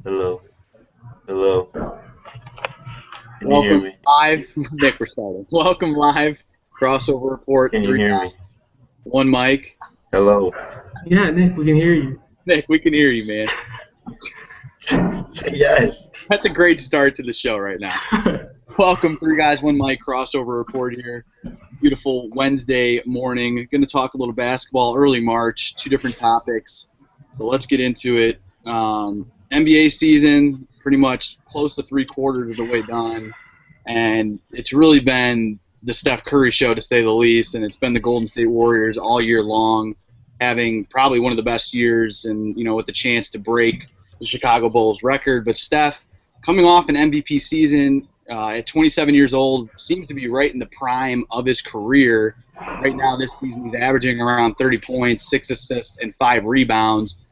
Hello. Hello. Can you hear Welcome me? live. Nick, we're starting. Welcome live. Crossover report. Can you Three hear guys, me? one mic. Hello. Yeah, Nick, we can hear you. Nick, we can hear you, man. Say yes. That's a great start to the show right now. Welcome, three guys, one mic. Crossover report here. Beautiful Wednesday morning. Going to talk a little basketball. Early March. Two different topics. So let's get into it. NBA season pretty much close to three-quarters of the way done. And it's really been the Steph Curry show, to say the least, and it's been the Golden State Warriors all year long, having probably one of the best years, and with the chance to break the Chicago Bulls record. But Steph, coming off an MVP season at 27 years old, seems to be right in the prime of his career. Right now, this season, he's averaging around 30 points, 6 assists, and 5 rebounds.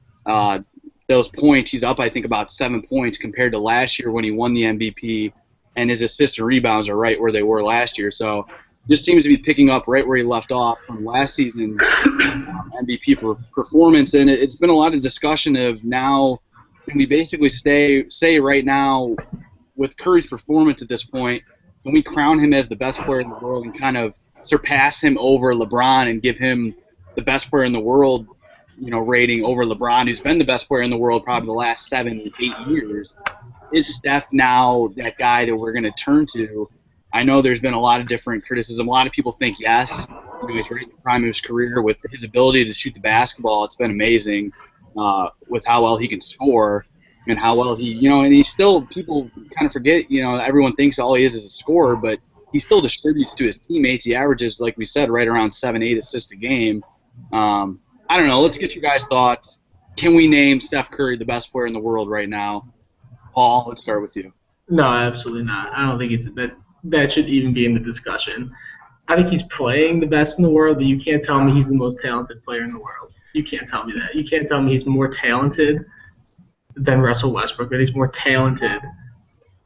Those points, he's up, I think, about 7 points compared to last year when he won the MVP, and his assists and rebounds are right where they were last year. So just seems to be picking up right where he left off from last season's MVP performance. And it's been a lot of discussion of now, can we basically say right now, with Curry's performance at this point, can we crown him as the best player in the world and kind of surpass him over LeBron and give him the best player in the world, rating over LeBron, who's been the best player in the world probably the last 7, 8 years? Is Steph now that guy that we're going to turn to? I know there's been a lot of different criticism. A lot of people think yes. He's right in the prime of his career with his ability to shoot the basketball. It's been amazing with how well he can score and how well and he's still, people kind of forget, everyone thinks all he is a scorer, but he still distributes to his teammates. He averages, like we said, right around 7, 8 assists a game. I don't know. Let's get your guys' thoughts. Can we name Steph Curry the best player in the world right now? Paul, let's start with you. No, absolutely not. I don't think it's that should even be in the discussion. I think he's playing the best in the world, but you can't tell me he's the most talented player in the world. You can't tell me that. You can't tell me he's more talented than Russell Westbrook, that he's more talented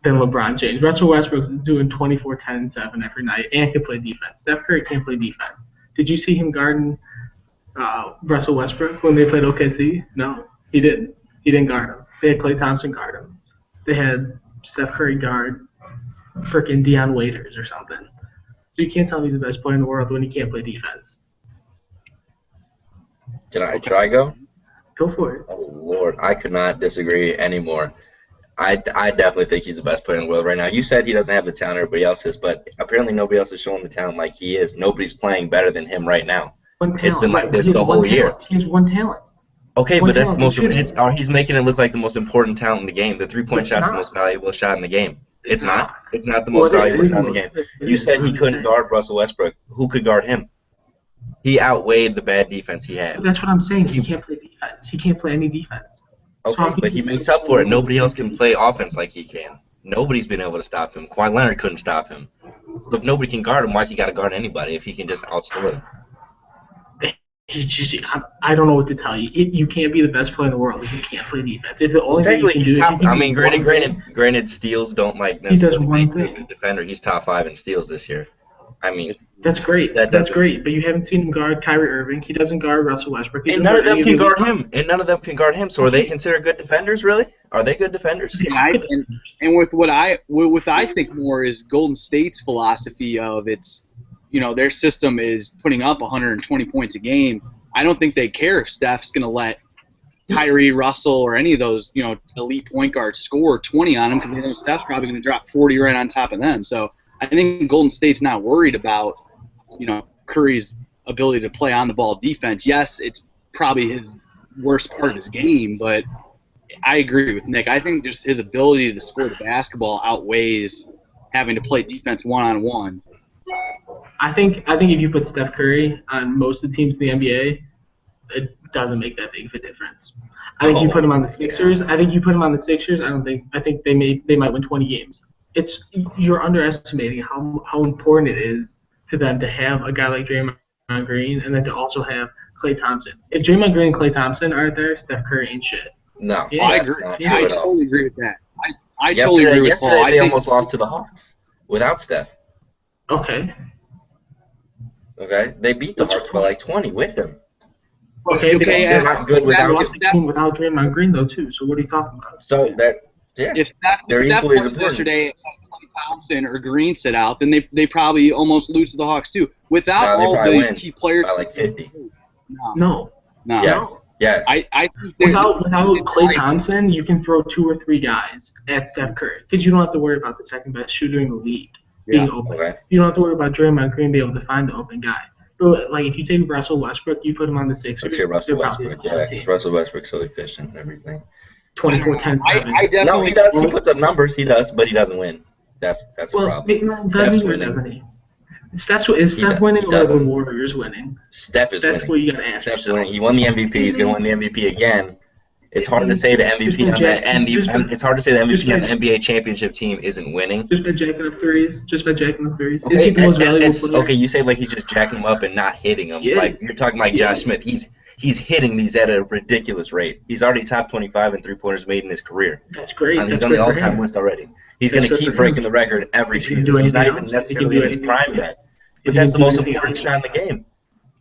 than LeBron James. Russell Westbrook's doing 24, 10, and 7 every night and can play defense. Steph Curry can't play defense. Did you see him guarding Russell Westbrook when they played OKC? No, he didn't. He didn't guard him. They had Klay Thompson guard him. They had Steph Curry guard freaking Deion Waiters or something. So you can't tell me he's the best player in the world when he can't play defense. Can I try go? Go for it. Oh Lord, I could not disagree anymore. I definitely think he's the best player in the world right now. You said he doesn't have the talent everybody else is, but apparently nobody else is showing the talent like he is. Nobody's playing better than him right now. One talent. It's been like this He has the whole one year. talent. He has one talent. Okay, One but that's the talent. most. He's making it look like the most important talent in the game. The three-point It's shot's the not. most valuable shot in the game. It's not. It's not the Well, most valuable shot in the game. It You is. said he couldn't guard Russell Westbrook. Who could guard him? He outweighed the bad defense he had. That's what I'm saying. He can't play defense. He can't play any defense. Okay, but he makes up for it. Nobody else can play offense like he can. Nobody's been able to stop him. Kawhi Leonard couldn't stop him. So if nobody can guard him, why's he got to guard anybody if he can just outscore them? He's just, I don't know what to tell you. You can't be the best player in the world if you can't play defense. If the only thing you Technically, can he's do top. is you I can mean, do one thing, granted, steals don't like he does necessarily one make him a thing. good defender. He's top 5 in steals this year. I mean, That's great. that That's doesn't. great. But you haven't seen him guard Kyrie Irving. He doesn't guard Russell Westbrook. He And doesn't none of guard them any can of guard these- him. And none of them can guard him. So are they considered good defenders? Really? Are they good defenders? And with what I think more is Golden State's philosophy of their system is putting up 120 points a game. I don't think they care if Steph's going to let Kyrie, Russell, or any of those elite point guards score 20 on him because they know Steph's probably going to drop 40 right on top of them. So I think Golden State's not worried about Curry's ability to play on the ball defense. Yes, it's probably his worst part of his game, but I agree with Nick. I think just his ability to score the basketball outweighs having to play defense one-on-one. I think if you put Steph Curry on most of the teams in the NBA, it doesn't make that big of a difference. I think you put him on the Sixers. I think they might win 20 games. You're underestimating how important it is to them to have a guy like Draymond Green and then to also have Klay Thompson. If Draymond Green and Klay Thompson aren't there, Steph Curry ain't shit. No, Yeah, I that's agree. not I true at all. totally agree with that. I totally agree with Paul. Yesterday I they think almost lost to the Hawks without Steph. Okay. Okay, they beat the Hawks by like 20 with him. Okay, they're not good they without lost the game without Draymond Green though too. So what are you talking about? So If Steph they're equally as played important. yesterday, and Klay Thompson or Green sit out, then they probably almost lose to the Hawks too. Without No, they all probably these win key players, by like 50. No. Yes. Yes. I think Without Klay Thompson, you can throw 2 or 3 guys at Steph Curry because you don't have to worry about the second best shooter in the league being open. Okay. You don't have to worry about Draymond Green being able to find the open guy. But like if you take Russell Westbrook, you put him on the Sixers. Let's hear Russell they're probably Westbrook. a Yeah, team. Russell Westbrook's so efficient and everything. 24, 10, 7. I definitely. No, he does. He puts up numbers. He does, but he doesn't win. That's a problem. Doesn't he, doesn't he? Is Steph winning or are the Warriors winning? Steph is winning. That's what you got to ask Steph's yourself. winning. He won the MVP. He's going to win the MVP again. It's hard to say the MVP on the it's hard to say the MVP on the NBA championship team isn't winning. Just by jacking up threes. Okay, Is he the most valuable player? Okay, you say like he's just jacking them up and not hitting them. Yeah. Like you're talking like Josh Smith. He's hitting these at a ridiculous rate. He's already top 25 in three-pointers made in his career. That's great. He's on the all-time list already. He's going to keep breaking the record every season. He's not even necessarily in his prime yet. But that's the most important shot in the game.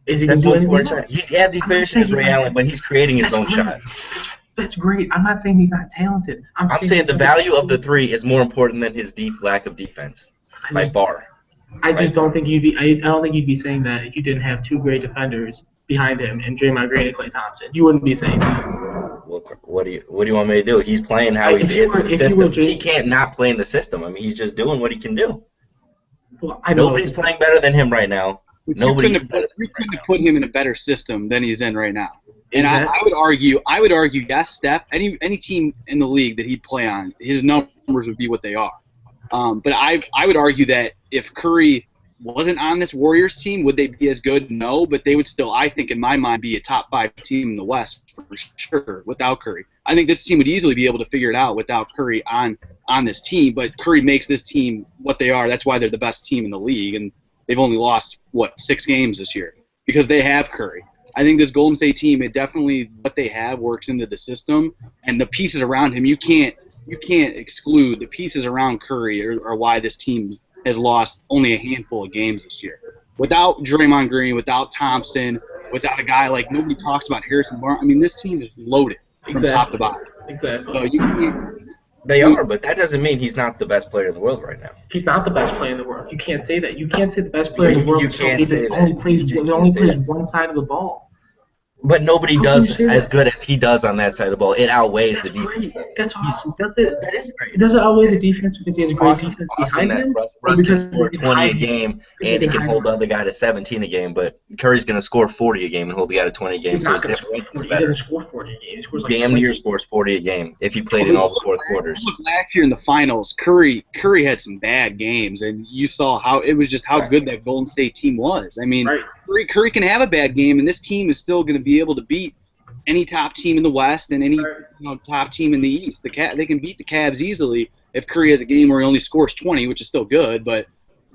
That's the most important shot. He's as efficient as Ray Allen, but he's creating his own shot. That's great. I'm not saying he's not talented. I'm saying the value of the three is more important than his lack of defense, by far. I just don't think you'd be. I don't think you'd be saying that if you didn't have 2 great defenders behind him and Draymond Green and Klay Thompson. You wouldn't be saying that. What do you want me to do? He's playing how he's in the system. He can't not play in the system. I mean, he's just doing what he can do. Well, I know Nobody's playing better than him right now. You couldn't have put him in a better system than he's in right now. And I would argue, yes, Steph, any team in the league that he'd play on, his numbers would be what they are. But I would argue that if Curry wasn't on this Warriors team, would they be as good? No, but they would still, I think, in my mind, be a top 5 team in the West for sure without Curry. I think this team would easily be able to figure it out without Curry on this team, but Curry makes this team what they are. That's why they're the best team in the league, and they've only lost, 6 games this year because they have Curry. I think this Golden State team, it definitely, what they have works into the system, and the pieces around him, you can't exclude the pieces around Curry are why this team has lost only a handful of games this year. Without Draymond Green, without Thompson, without a guy like nobody talks about Harrison Barnes. I mean, this team is loaded from top to bottom. Exactly. So they are, but that doesn't mean he's not the best player in the world right now. He's not the best player in the world. You can't say that. You can't say the best player in the world. You can't say that. Only plays one side of the ball. But nobody does as good as he does on that side of the ball. It outweighs the defense. That's awesome. Does it? That is great. Does it outweigh the defense because he has a great defense behind him? Russ can score 20 a game, and he can hold the other guy to 17 a game, but Curry's going to score 40 a game and hold the guy to 20 a game, so his difference is better. He doesn't score 40 a game. He scores like damn near scores 40 a game if he played in all the fourth quarters. Look, last year in the finals, Curry had some bad games, and you saw how good that Golden State team was. I mean, Curry can have a bad game, and this team is still going to be able to beat any top team in the West and any top team in the East. They can beat the Cavs easily if Curry has a game where he only scores 20, which is still good, but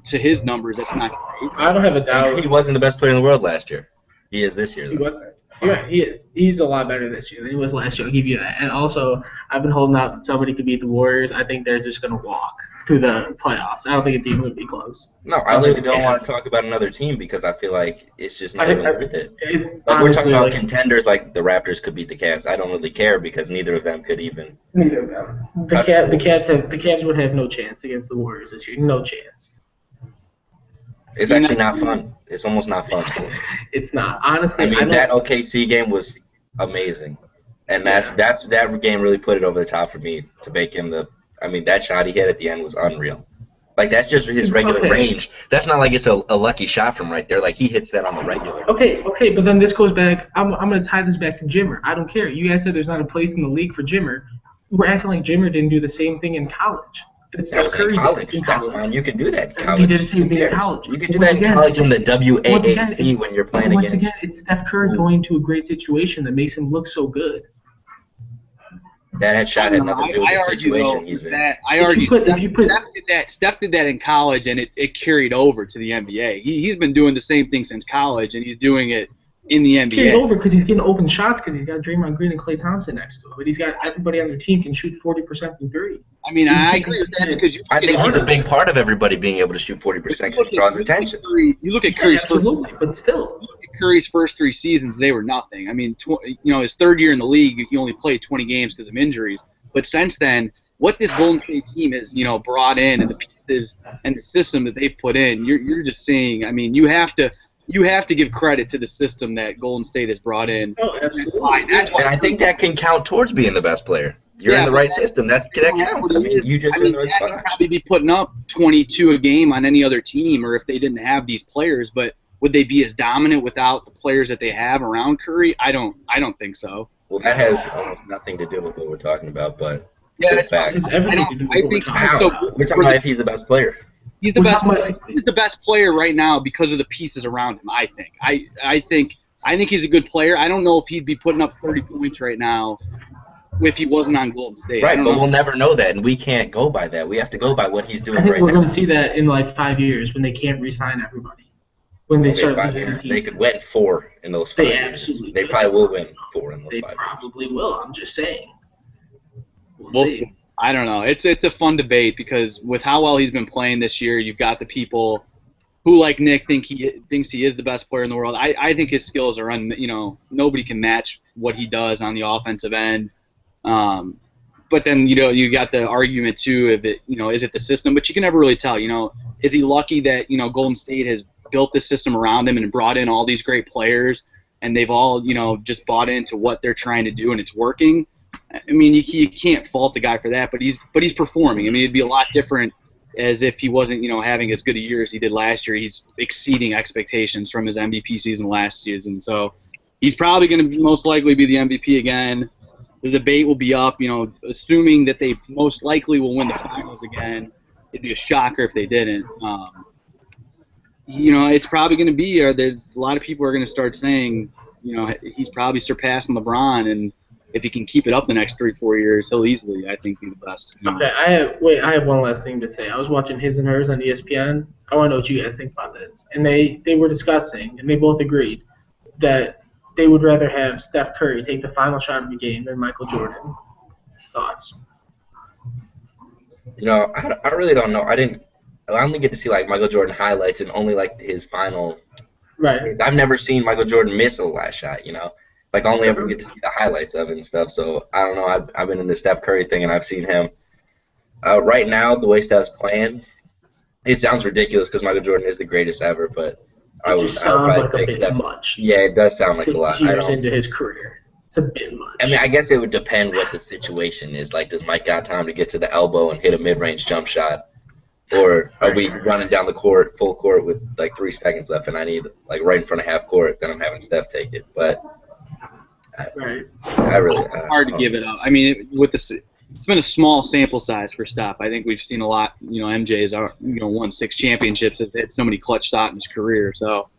to his numbers, that's not great. I don't have a doubt. He wasn't the best player in the world last year. He is this year, though. He wasn't. Yeah, he is. He's a lot better this year than he was last year. I'll give you that. And also, I've been holding out that somebody could beat the Warriors. I think they're just going to walk through the playoffs. I don't think a team would be close. No, I literally don't want to talk about another team because I feel like it's just not even worth it. Like we're talking about contenders like the Raptors could beat the Cavs. I don't really care because neither of them could even. Neither of them. The Cavs would have no chance against the Warriors this year. No chance. It's actually not fun. It's almost not fun. It's not. Honestly, I mean, that OKC game was amazing. And that game really put it over the top for me to make him I mean, that shot he hit at the end was unreal. Like, that's just his regular range. That's not like it's a lucky shot from right there. Like, he hits that on the regular. Okay, but then this goes back. I'm going to tie this back to Jimmer. I don't care. You guys said there's not a place in the league for Jimmer. We're acting like Jimmer didn't do the same thing in college. That was in college. That's fine. You can do that in college. He did the same thing in college. You can do that in college in the WAAC when you're playing against. Once again, it's Steph Curry going to a great situation that makes him look so good. That shot had nothing to do with the situation he's in. I argue Steph did that in college, and it carried over to the NBA. He's been doing the same thing since college, and he's doing it in the He's getting NBA. over because he's getting open shots because he's got Draymond Green and Klay Thompson next to him. But he's got everybody on their team can shoot 40% from three. I mean, I agree with that because I think he's a big part of everybody being able to shoot 40% because he draws attention. You look at Curry's absolutely, but still. You look at Curry's first 3 seasons; they were nothing. I mean, his third year in the league, he only played 20 games because of injuries. But since then, what this Golden State team has, brought in and the pieces and the system that they've put in, you're just seeing. I mean, you have to give credit to the system that Golden State has brought in. Oh, absolutely. That's why And I think that can count towards being the best player. You're in the right system. That counts. I mean, you just in the right Could spot. probably be putting up 22 a game on any other team, or if they didn't have these players. But would they be as dominant without the players that they have around Curry? I don't think so. Well, that has almost nothing to do with what we're talking about, but Yeah, it's fact. It's everything to do with I what think we're he's talking so about. We're talking about if he's the best player. He's the Well, best. how much- He's the best player right now because of the pieces around him. I think. I think he's a good player. I don't know if he'd be putting up 30 points right now if he wasn't on Golden State. Right, but we'll never know that, and we can't go by that. We have to go by what he's I doing think right we're now. going to see that in like 5 years when they can't re-sign everybody. When they start losing They pieces. could win 4 in those 5 They years. absolutely They could. probably will win 4 in those They 5 years. probably will. I'm just saying. We'll see. I don't know. It's a fun debate because with how well he's been playing this year, you've got the people who, like Nick, thinks he is the best player in the world. I think his skills are nobody can match what he does on the offensive end. But then you got the argument too of it. Is it the system? But you can never really tell. Is he lucky that Golden State has built this system around him and brought in all these great players, and they've all just bought into what they're trying to do and it's working. I mean, you can't fault the guy for that, but he's performing. I mean, it'd be a lot different as if he wasn't, having as good a year as he did last year. He's exceeding expectations from his MVP season last season. So he's probably going to most likely be the MVP again. The debate will be up, assuming that they most likely will win the finals again. It'd be a shocker if they didn't. It's probably going to be, a lot of people are going to start saying, he's probably surpassing LeBron, and if he can keep it up the next 3-4 years, he'll easily, I think, be the best. Okay, I have one last thing to say. I was watching His and Hers on ESPN. I want to know what you guys think about this. And they were discussing, and they both agreed, that they would rather have Steph Curry take the final shot of the game than Michael Jordan. Thoughts? I really don't know. I only get to see like Michael Jordan highlights and only like his final. Right. I've never seen Michael Jordan miss a last shot. Like I only ever get to see the highlights of it and stuff. So I don't know. I've been in the Steph Curry thing and I've seen him. Right now, the way Steph's playing, it sounds ridiculous because Michael Jordan is the greatest ever, but It just sounds like a bit much. Yeah, it does sound like a lot. 6 years into his career. It's a bit much. I mean, I guess it would depend what the situation is. Like, does Mike got time to get to the elbow and hit a mid-range jump shot? Or are we running down the court, full court, with like 3 seconds left, and I need like right in front of half court? Then I'm having Steph take it. But I really hard to give it up. I mean, it's been a small sample size for Steph. I think we've seen a lot. MJ's won 6 championships, have hit so many clutch shots in his career. So,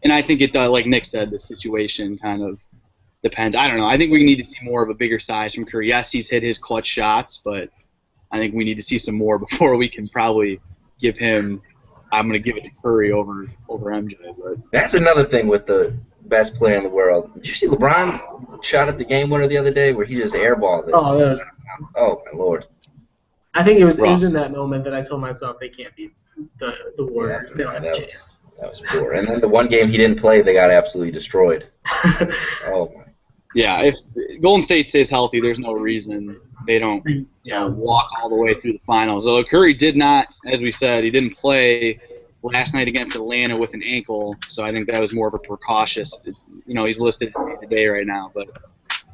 and I think it does. Like Nick said, the situation kind of depends. I don't know. I think we need to see more of a bigger size from Curry. Yes, he's hit his clutch shots, but I think we need to see some more before we can probably give him. I'm going to give it to Curry over MJ. But that's another thing with the best player in the world. Did you see LeBron's shot at the game winner the other day where he just airballed it? Oh, that was. Oh my lord! I think it was in that moment that I told myself they can't beat the Warriors. They don't have a chance. That was poor. And then the one game he didn't play, they got absolutely destroyed. Oh my. Yeah, if Golden State stays healthy, there's no reason they don't walk all the way through the finals. Although Curry did not, as we said, he didn't play last night against Atlanta with an ankle, so I think that was more of a precautious. He's listed today right now, but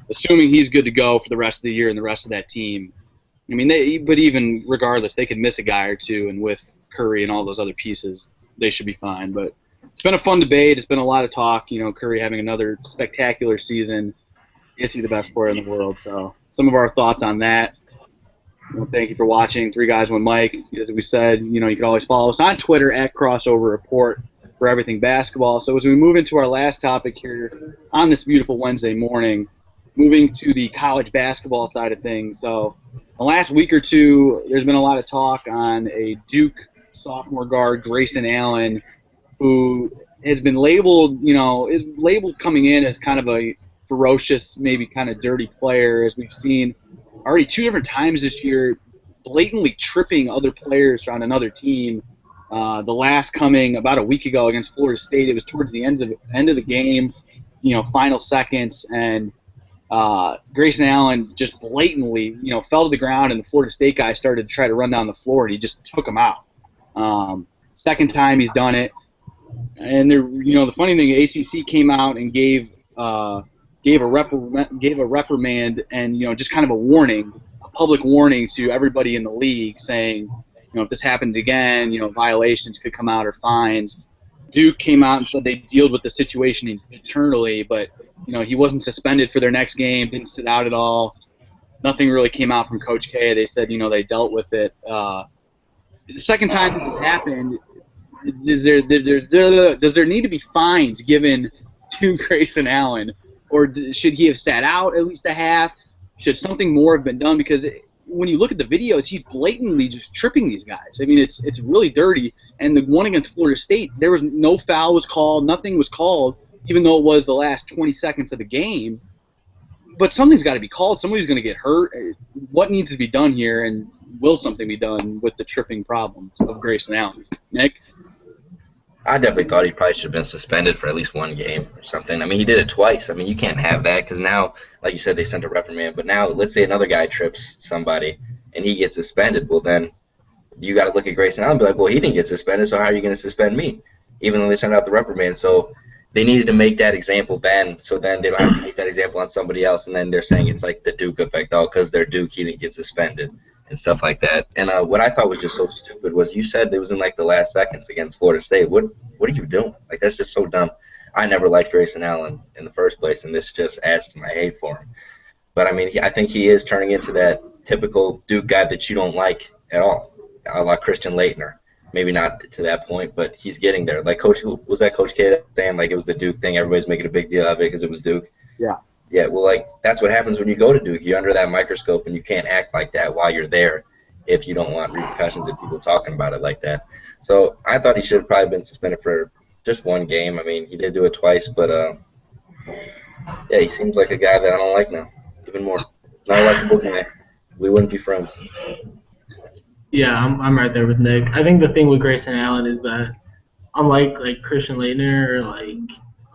assuming he's good to go for the rest of the year and the rest of that team, I mean, but even regardless, they could miss a guy or two, and with Curry and all those other pieces, they should be fine. But it's been a fun debate. It's been a lot of talk. Curry having another spectacular season. Is he the best player in the world? So some of our thoughts on that. Thank you for watching 3 Guys, 1 Mic. As we said, you can always follow us on Twitter at Crossover Report for everything basketball. So as we move into our last topic here on this beautiful Wednesday morning, moving to the college basketball side of things. So the last week or two, there's been a lot of talk on a Duke sophomore guard, Grayson Allen, who has been labeled, is labeled coming in as kind of a ferocious, maybe kind of dirty player, as we've seen already 2 different times this year, blatantly tripping other players on another team. The last coming about a week ago against Florida State. It was towards the end of the game, final seconds, and Grayson Allen just blatantly, fell to the ground, and the Florida State guy started to try to run down the floor, and he just took him out. Second time he's done it, and the funny thing, ACC came out and gave a reprimand, and just kind of a warning, a public warning to everybody in the league, saying, if this happens again, violations could come out or fines. Duke came out and said they dealt with the situation internally, but he wasn't suspended for their next game, didn't sit out at all. Nothing really came out from Coach K. They said they dealt with it. The second time this has happened, does there need to be fines given to Grayson Allen, or should he have sat out at least a half? Should something more have been done? Because when you look at the videos, he's blatantly just tripping these guys. I mean, it's really dirty. And the one against Florida State, there was no foul was called, nothing was called, even though it was the last 20 seconds of the game. But something's got to be called. Somebody's going to get hurt. What needs to be done here, and will something be done with the tripping problems of Grayson Allen? Nick? I definitely thought he probably should have been suspended for at least 1 game or something. I mean, he did it twice. I mean, you can't have that because now, like you said, they sent a reprimand. But now, let's say another guy trips somebody and he gets suspended. Well, then you got to look at Grayson Allen and be like, well, he didn't get suspended, so how are you going to suspend me? Even though they sent out the reprimand. So they needed to make that example then, so then they don't have to make that example on somebody else. And then they're saying it's like the Duke effect. Oh, because they're Duke, he didn't get suspended and stuff like that. And what I thought was just so stupid was you said it was in like the last seconds against Florida State. What are you doing? Like, that's just so dumb. I never liked Grayson Allen in the first place, and this just adds to my hate for him. But I mean, I think he is turning into that typical Duke guy that you don't like at all, like Christian Laettner. Maybe not to that point, but he's getting there. Like Coach K saying like it was the Duke thing? Everybody's making a big deal of it because it was Duke. Yeah. Yeah, well, like, that's what happens when you go to Duke. You're under that microscope, and you can't act like that while you're there if you don't want repercussions of people talking about it like that. So I thought he should have probably been suspended for just 1 game. I mean, he did do it twice, but, yeah, he seems like a guy that I don't like now, even more. Not a likable guy. We wouldn't be friends. Yeah, I'm right there with Nick. I think the thing with Grayson Allen is that, unlike like Christian Laettner or like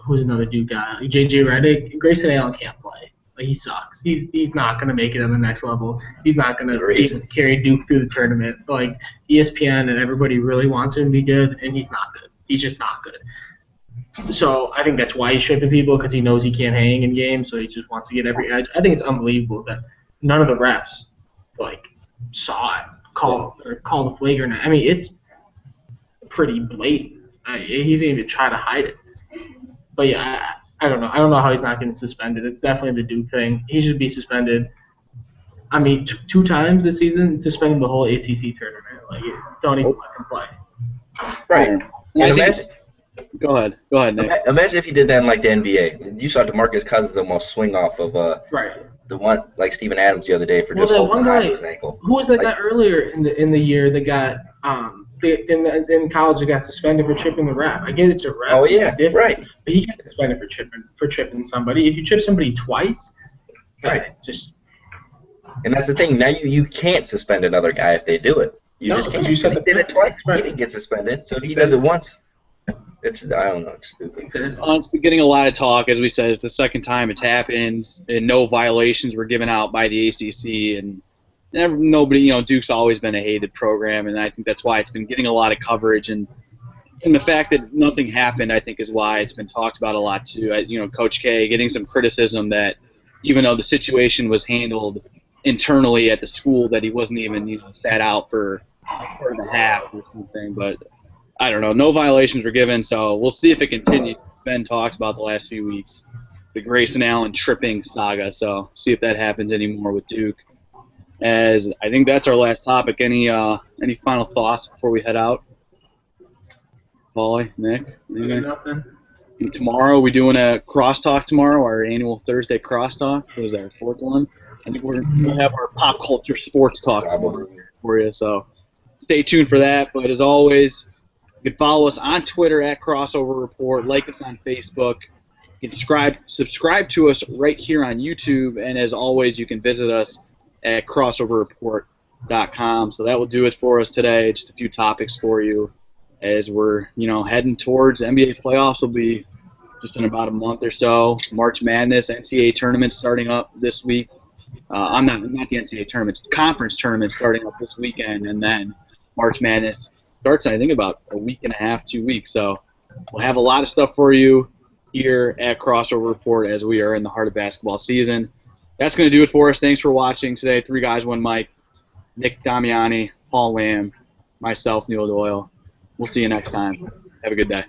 who's another Duke guy, like JJ Redick, Grayson Allen can't play. Like, he sucks. He's not gonna make it on the next level. He's not gonna even carry Duke through the tournament. Like, ESPN and everybody really wants him to be good, and he's not good. He's just not good. So I think that's why he's shipping people, because he knows he can't hang in games, so he just wants to get every edge. I think it's unbelievable that none of the refs like saw it, called a flagrant. I mean, it's pretty blatant. He didn't even try to hide it. But yeah, I don't know. I don't know how he's not getting suspended. It's definitely the Duke thing. He should be suspended. I mean, 2 times this season, suspending the whole ACC tournament. Like, don't even let him play. Right. And imagine. Go ahead, Nick. Imagine if he did that in like the NBA. You saw DeMarcus Cousins almost swing off of the one like Steven Adams the other day for just holding on to his ankle. Who was that guy earlier in the year that got in college that got suspended for tripping the ref? I get it's a ref. Oh yeah, right. But he got suspended for tripping somebody. If you trip somebody twice, right, just. And that's the thing. Now you can't suspend another guy if they do it. You just can't. Because he did it twice. He didn't get suspended. So if he does it once. I don't know. It's stupid. It's been getting a lot of talk, as we said. It's the second time it's happened, and no violations were given out by the ACC, and nobody. Duke's always been a hated program, and I think that's why it's been getting a lot of coverage. And the fact that nothing happened, I think, is why it's been talked about a lot too. Coach K getting some criticism that even though the situation was handled internally at the school, that he wasn't even sat out for a quarter and a half or something, but. I don't know. No violations were given, so we'll see if it continues. Ben talks about the last few weeks, the Grayson Allen tripping saga, so see if that happens anymore with Duke. As I think that's our last topic. Any final thoughts before we head out? Paulie, Nick? Nothing. And tomorrow, we doing a crosstalk tomorrow, our annual Thursday crosstalk. What is that, our 4th one? I think we'll have our pop culture sports talk tomorrow for you, so stay tuned for that. But as always, You can follow us on Twitter at Crossover Report. Like us on Facebook. You can subscribe to us right here on YouTube. And as always, you can visit us at crossoverreport.com. So that will do it for us today. Just a few topics for you as we're, heading towards NBA playoffs. Will be just in about a month or so. March Madness, NCAA tournament starting up this week. I'm not the NCAA tournament, conference tournament starting up this weekend, and then March Madness starts in, I think, about a week and a half, 2 weeks. So we'll have a lot of stuff for you here at Crossover Report as we are in the heart of basketball season. That's going to do it for us. Thanks for watching today. 3 Guys, 1 Mic. Nick Damiani, Paul Lamb, myself, Neil Doyle. We'll see you next time. Have a good day.